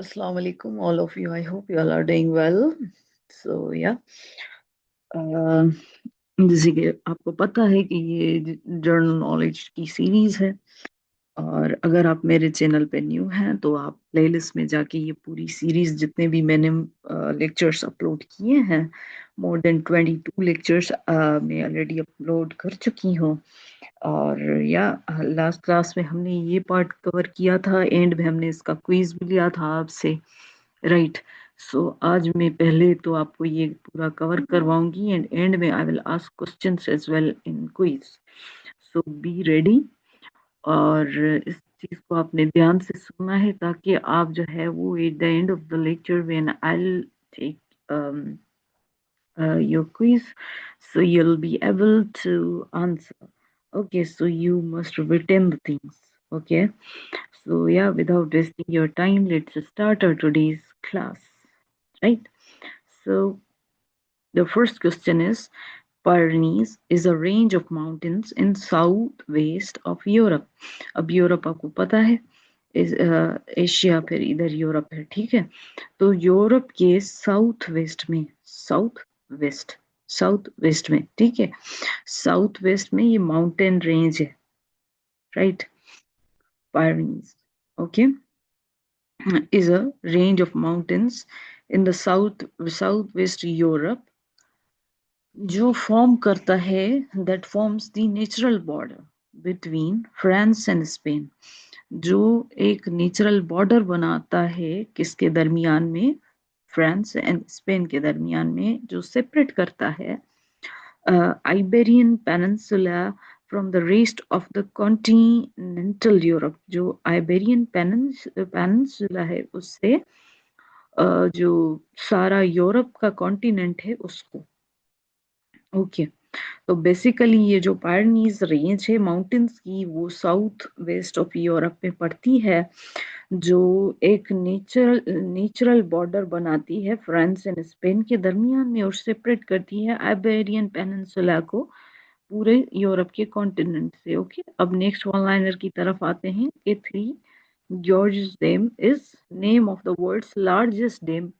Assalamu alaikum, all of you. I hope you all are doing well. So yeah, uh, जैसे कि आपको पता है कि ये जर्नल नॉलेज की सीरीज है। और अगर आप मेरे चैनल पे न्यू हैं तो आप प्लेलिस्ट में जाके ये पूरी सीरीज जितने भी मैंने लेक्चर्स अपलोड किए हैं, मोर देन 22 लेक्चर्स मैं ऑलरेडी अपलोड कर चुकी हूँ। और या लास्ट क्लास में हमने ये पार्ट कवर किया था, एंड में हमने इसका क्विज भी लिया था आपसे, राइट। सो आज मैं पहले तो आपको ये पूरा कवर करवाऊंगी एंड एंड में I will ask questions as well in quiz. So be ready. और इस चीज को आपने ध्यान से सुनना है ताकि आप जो है वो at the end of the lecture when I will take your quiz, so you'll be able to answer. Okay, so you must retain the things. Okay, so yeah, without wasting your time, let's start our today's class, right? So the first question is, Pyrenees is a range of mountains in southwest of Europe. अब Europe आपको पता है, Asia फिर इधर Europe है, ठीक है। तो यूरोप के साउथ वेस्ट में, वेस्ट साउथ वेस्ट में, ठीक है, साउथ वेस्ट में ये माउंटेन रेंज है, right. Pyrenees, okay, is a range of mountains in the southwest Europe जो फॉर्म करता है, that forms the natural border between France and Spain, जो एक नेचुरल बॉर्डर बनाता है किसके दरमियान में, फ्रांस एंड स्पेन के दरमियान में, जो सेपरेट करता है Iberian peninsula from the rest of the continental Europe, जो आइबेरियन पेनिनसुला है उससे जो सारा यूरोप का कॉन्टिनेंट है उसको, ओके। तो बेसिकली ये जो पायरनीज रेंज है माउंटेन्स की, वो साउथ वेस्ट ऑफ यूरोप में पड़ती है, जो एक नेचुरल बॉर्डर बनाती है फ्रांस एंड स्पेन के दरमियान में और सेपरेट करती है आइबेरियन पेनिनसुला को पूरे यूरोप के कॉन्टिनेंट से, ओके। अब नेक्स्ट वन लाइनर की तरफ आते हैं कि Three Gorge Dam is name of the world's largest dam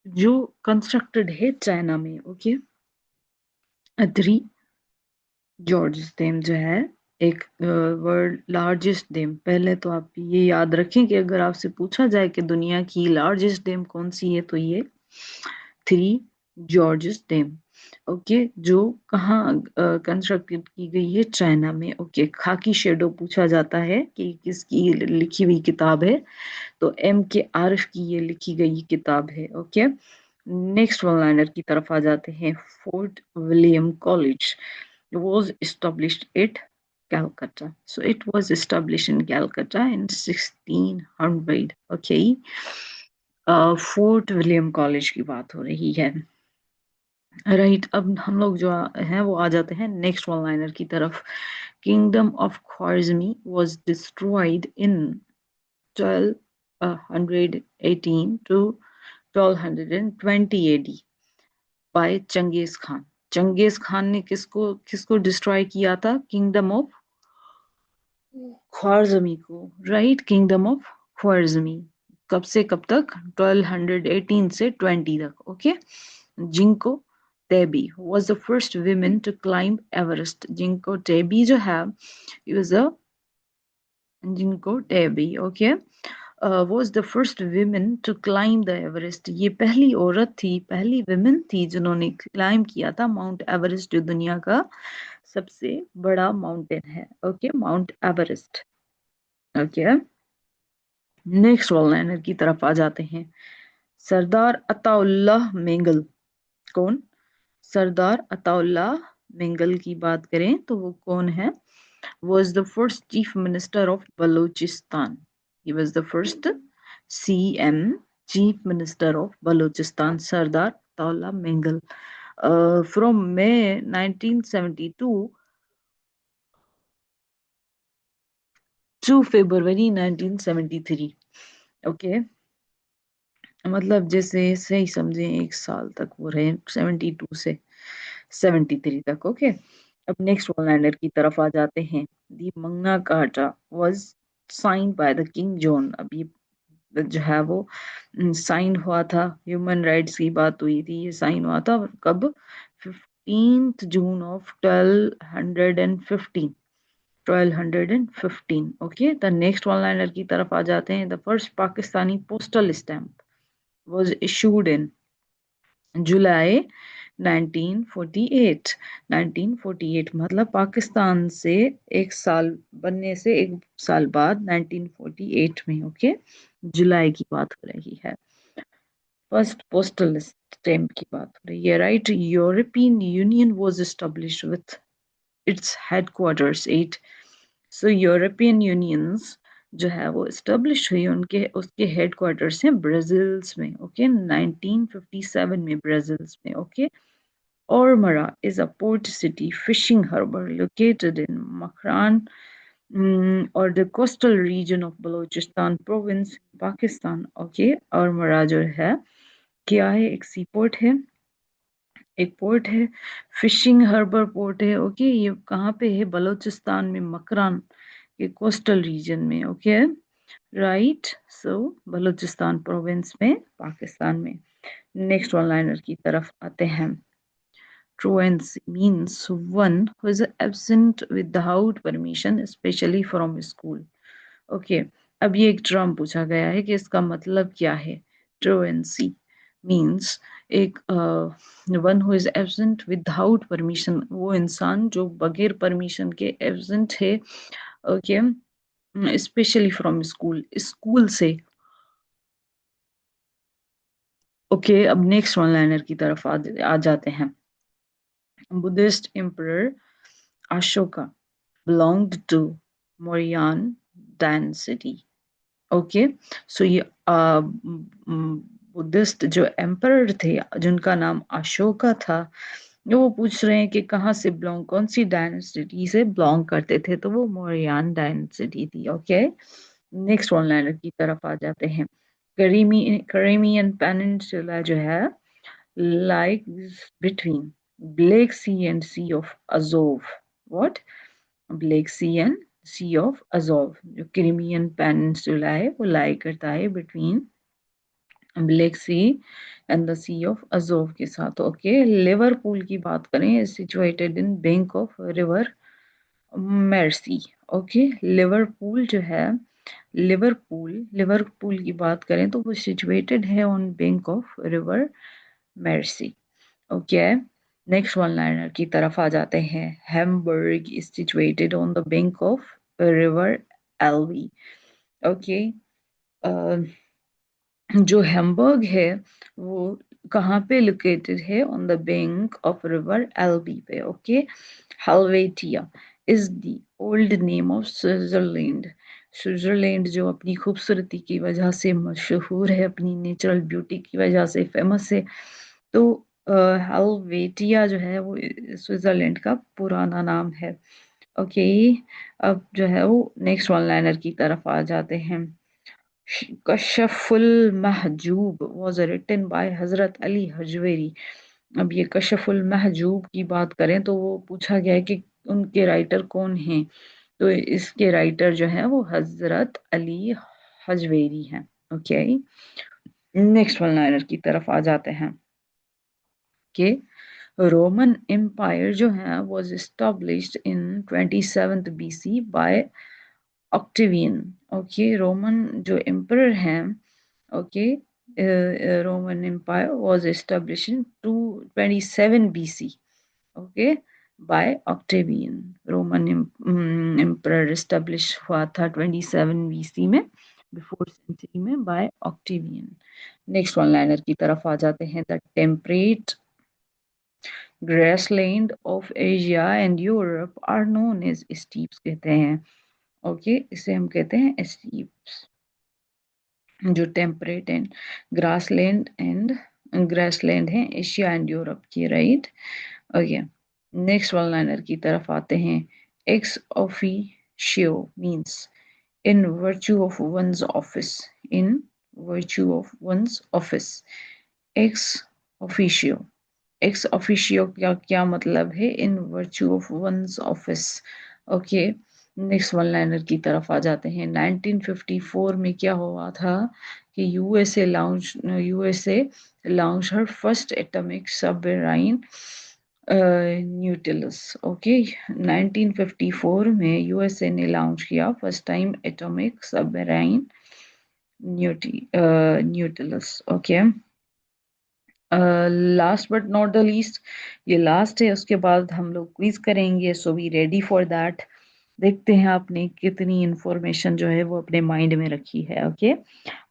जो कंस्ट्रक्टेड है चाइना में, ओके। थ्री जॉर्ज डैम जो है एक वर्ल्ड लार्जेस्ट डैम। पहले तो आप ये याद रखें कि अगर आपसे पूछा जाए कि दुनिया की लार्जेस्ट डैम कौन सी है तो ये थ्री जॉर्जेस डैम, ओके, जो कहाँ कंस्ट्रक्टेड की गई है, चाइना में, ओके। खाकी शेडो पूछा जाता है कि किसकी लिखी हुई किताब है, तो एम के आरिफ की ये लिखी गई किताब है, ओके। नेक्स्ट वन लाइनर की तरफ आ जाते हैं। Fort William college was established at Calcutta. So it was established in Calcutta in 1600. Okay. Fort William college की बात हो रही है, राइट। अब हम लोग जो हैं वो आ जाते हैं नेक्स्ट वन लाइनर की तरफ। Kingdom of Khwarizmi was destroyed in 1218 to 1220 AD by Genghis Khan. Genghis Khan ने किसको किसको डिस्ट्रॉय किया था, किंगडम ऑफ ख्वारिज़मी को, राइट, किंगडम ऑफ ख्वारिज़मी। कब से कब तक, 1218 से 20 तक, okay. Junko Tabei was the first women to climb Everest. Junko Tabei जो है, was a Junko Tabei, okay, was the first women to climb the Everest. ये पहली औरत थी, पहली विमेन थी जिन्होंने क्लाइम किया था माउंट एवरेस्ट, जो दुनिया का सबसे बड़ा माउंटेन है, okay, mount Everest, okay. Next one liner की तरफ आ जाते हैं। सरदार अताउल्लाह मेंगल, कौन, सरदार अताउल्लाह मेंगल की बात करें तो वो कौन है, was the first chief minister of Balochistan. He was the first CM, chief minister of Balochistan, Sardar Taula Mengal. From May 1972 to February 1973, okay, मतलब जैसे सही समझे एक साल तक वो रहे, 72 से 73 तक, ओके। अब नेक्स्ट वन लाइनर की तरफ आ जाते हैं। The Magna Carta was signed by the king John. अभी जो है वो साइन हुआ था, ह्यूमन राइट्स की बात हुई थी, ये साइन हुआ था कब? 15 June of 1215। 1215। Okay, the next one liner की तरफ आ जाते हैं। The first Pakistani postal stamp was issued in July 1948। 1948 मतलब पाकिस्तान से एक साल बनने से एक साल बाद 1948 में, ओके, जुलाई की बात हो रही है। फर्स्ट पोस्टल स्टैम्प की बात हो रही है, right. European Union was established with its headquarters at. So European Unions जो है वो एस्टेब्लिश हुई, उनके उसके हेडक्वार्टर्स हैं ब्राजील्स में, ओके, 1957 में ब्राजील्स में, okay. Ormara is a port city fishing harbor located in Makran, or the coastal region of Balochistan province, Pakistan. Okay, Ormara जो है क्या है? एक सी पोर्ट है, एक पोर्ट है, फिशिंग हार्बर पोर्ट है, ओके। ये कहाँ पे है? बलोचिस्तान में, मकरान के कोस्टल रीजन में, ओके, राइट। सो बलोचिस्तान प्रोविंस में, पाकिस्तान में। नेक्स्ट वन लाइनर की तरफ आते हैं। Truancy means one who is absent without permission, especially from school. Okay, अब ये एक टर्म पूछा गया है कि इसका मतलब क्या है। Truancy means एक one who is absent without permission, वो इंसान जो बगैर परमिशन के एब्सेंट है, okay, specially from school, school से। ओके, अब नेक्स्ट वन लाइनर की तरफ आ जाते हैं। Buddhist emperor Ashoka belonged to Mauryan dynasty. Okay, so ये बुद्धिस्ट जो एम्परर थे जिनका नाम अशोका था, वो पूछ रहे हैं कि कहाँ से बिलोंग, कौन सी डायनेस्टी से बिलोंग करते थे, तो वो मौर्यन डायनेस्टी थी, ओके। नेक्स्ट वन लाइनर की तरफ आ जाते हैं। करीमियन पेनिनसुला जो है lies between Black Sea and Sea of Azov. What? Black Sea and Sea of Azov, जो क्रिमियन पेनिनसुला है वो लाई करता है between Black Sea and the Sea of Azov के साथ, ओके। लिवरपूल की बात करें, situated in bank of river Mersey, okay. Liverpool जो है, लिवरपूल की बात करें तो वो सिचुएटेड है on bank of river Mersey, okay. Next one liner की तरफ आ जाते हैं। Hamburg is situated on the bank of river Elbe, okay. जो हैम्बर्ग है वो कहाँ पे लोकेटेड है? On the bank of river Elbe पे, okay. Helvetia is the old name of Switzerland. Switzerland जो अपनी खूबसूरती की वजह से मशहूर है, अपनी नेचुरल ब्यूटी की वजह से फेमस है, तो हेल्वेटिया जो है वो स्विट्जरलैंड का पुराना नाम है, ओके। अब जो है वो नेक्स्ट वन लाइनर की तरफ आ जाते हैं। Kashful Mahjub was written by हजरत अली हजवेरी। अब ये कशफुल महजूब की बात करें तो वो पूछा गया है कि उनके राइटर कौन हैं, तो इसके राइटर जो है वो हजरत अली हजवेरी हैं, ओके। नेक्स्ट वन लाइनर की तरफ आ जाते हैं कि रोमन एम्पायर जो है was established in 27th BC by Octavian, okay. Roman जो एम्परर हैं, okay, Roman empire was established in 227 BC, okay, by Octavian. Roman emperor establish हुआ था 27 BC में, बिफोर सेंचुरी में, by Octavian. Next one liner की तरफ आ जाते हैं। The temperate grassland of Asia and Europe are known as steppes कहते हैं, ओके, इसे हम कहते हैं स्टीप्स। जो टेम्परेट एंड ग्रासलैंड है एशिया एंड यूरोप की, right, okay. Next one liner की तरफ आते हैं। Ex officio means in virtue of one's office, in virtue of one's office. Ex officio, ex officio का क्या मतलब है? In virtue of one's office, okay. Next one liner की तरफ आ जाते हैं। 1954 में क्या हुआ था कि USA launch her first atomic submarine Nautilus. Okay, 1954 में यूएसए ने लॉन्च किया first time atomic submarine Nautilus. Okay, last but not the least, ये लास्ट है, उसके बाद हम लोग क्विज करेंगे। So we ready for that. देखते हैं आपने कितनी इंफॉर्मेशन जो है वो अपने माइंड में रखी है। Okay,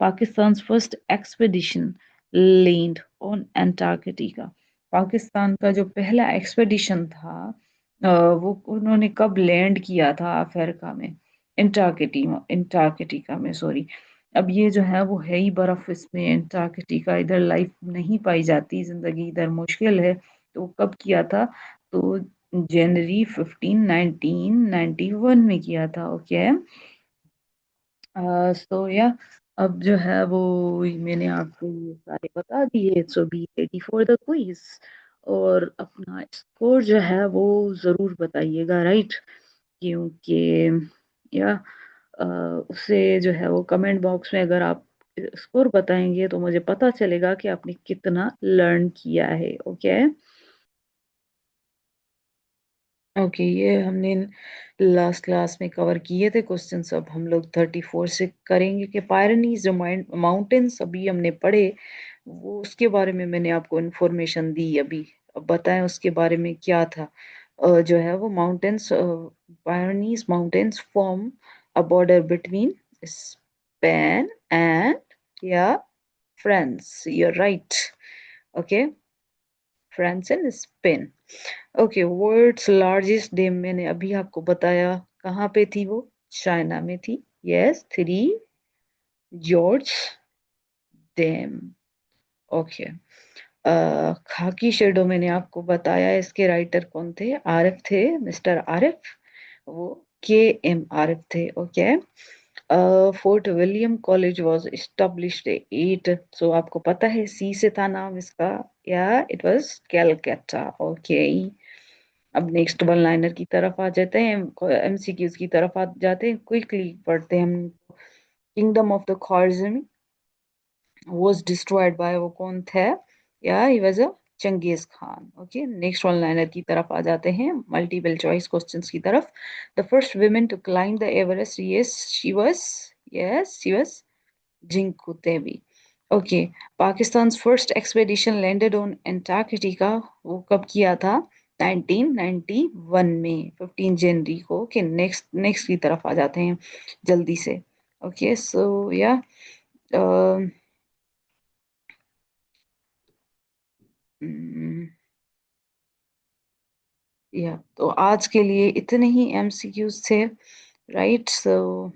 Pakistan first expedition land on Antarctica. Pakistan का जो पहला एक्सपेडिशन था वो उन्होंने कब लैंड किया था अफ्रीका में, एंटार्क्टिका में, सॉरी। अब ये जो है वो है ही बर्फ, इसमें एंटार्क्टिका, इधर लाइफ नहीं पाई जाती, जिंदगी इधर मुश्किल है। तो कब किया था? तो जनवरी 15 1991 में किया था। ओके, सो या अब जो है वो मैंने आपको ये सारे बता दिए। So be ready for the quiz, और अपना स्कोर जो है वो जरूर बताइएगा, राइट? क्योंकि या अ, उससे जो है वो कमेंट बॉक्स में अगर आप स्कोर बताएंगे तो मुझे पता चलेगा कि आपने कितना लर्न किया है। ओके, ओके, ये हमने लास्ट क्लास में कवर किए थे क्वेश्चंस। अब हम लोग 34 से करेंगे कि पायरनीज जो माउंटेन्स अभी हमने पढ़े, वो उसके बारे में मैंने आपको इन्फॉर्मेशन दी अभी। अब बताएं उसके बारे में क्या था। जो है वो mountains, Pyrenees mountains form a border between Spain and या France, you're right. Okay, France and Spain. Okay, world's largest dam मैंने अभी आपको बताया, कहाँ पे थी वो? चाइना में थी। Yes, three Gorge dam. Okay, खाकी शेडो मैंने आपको बताया, इसके राइटर कौन थे? आरिफ थे, मिस्टर आरिफ। वो KM आरिफ थे। Okay, Fort William College was established at, so आपको पता है सी से था नाम इसका, या इट वॉज कैलकाटा। ओके, अब नेक्स्ट वन लाइनर की तरफ आ जाते हैं, MCQs की तरफ आ जाते हैं, क्विकली पढ़ते हैं हम। Kingdom of the Khwarizmi was destroyed by, वो कौन थे? या he was a Genghis Khan. Okay, next one liner की तरफ आ जाते हैं, मल्टीपल चॉइस क्वेश्चंस की तरफ। The first women to climb the Everest, yes she was Junko Tabei. Okay, Pakistan first expedition landed on Antarctica, वो कब किया था? 1991 में, 15 जनवरी को। ओके, नेक्स्ट नेक्स्ट की तरफ आ जाते हैं जल्दी से। ओके, सो या या तो आज के लिए इतने ही MCQs थे, राइट? सो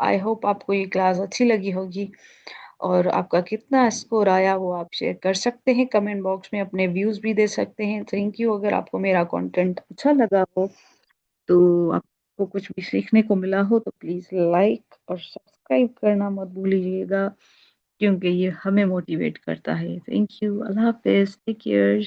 आई होप आपको ये क्लास अच्छी लगी होगी, और आपका कितना स्कोर आया वो आप शेयर कर सकते हैं कमेंट बॉक्स में, अपने व्यूज भी दे सकते हैं। Thank you. अगर आपको मेरा कंटेंट अच्छा लगा हो, तो आपको कुछ भी सीखने को मिला हो, तो प्लीज लाइक और सब्सक्राइब करना मत भूलिएगा, क्योंकि ये हमें मोटिवेट करता है। थैंक यू, अल्लाह हाफिज, टेक केयर।